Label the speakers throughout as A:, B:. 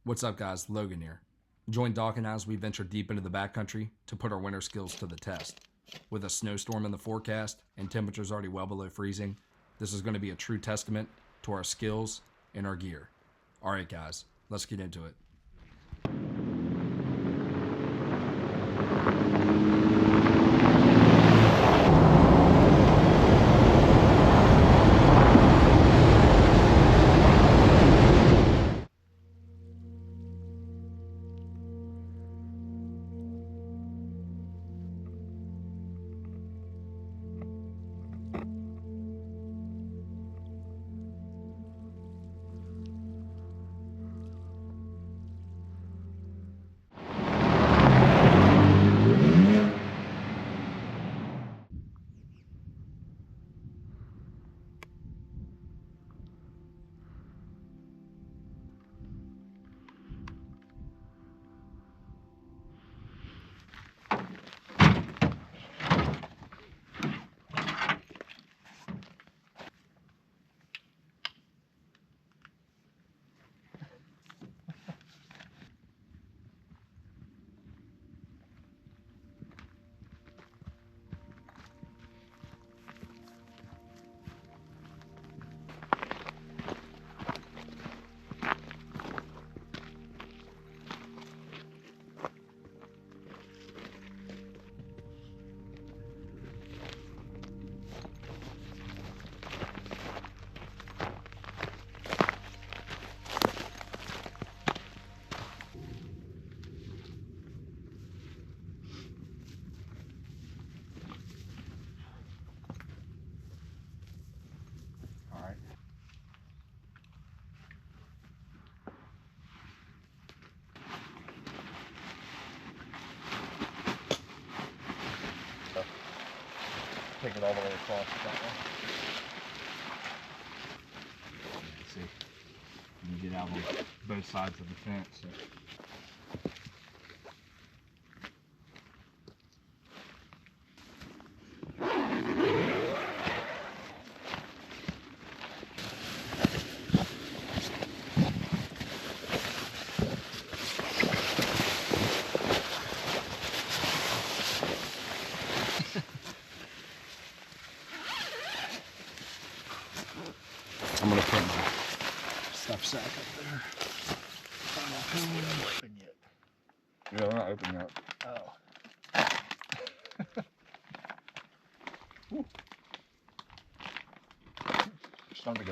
A: What's up, guys? Logan here. Join Doc and I as we venture deep into the backcountry to put our winter skills to the test. With a snowstorm in the forecast and temperatures already well below freezing, this is going to be a true testament to our skills and our gear. All right, guys, let's get into it. Take it all the way across that way. See, you can get out on both sides of the fence. So. I'm gonna put my stuff sack up there. Not open yet. Yeah, they're not open yet. Oh. It's time to go.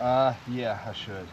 B: Yeah, I should.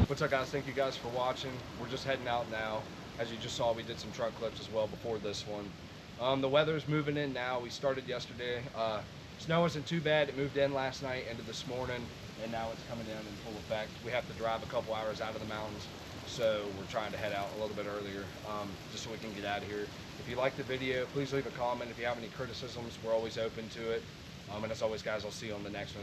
A: What's up, guys? Thank you guys for watching. We're just heading out now. As you just saw, we did some truck clips as well before this one. The weather's moving in now. We started yesterday. Snow isn't too bad. It moved in last night into this morning, and now it's coming down in full effect. We have to drive a couple hours out of the mountains, so we're trying to head out a little bit earlier, just so we can get out of here. If you liked the video, please leave a comment. If you have any criticisms, we're always open to it. And as always, guys, I'll see you on the next one.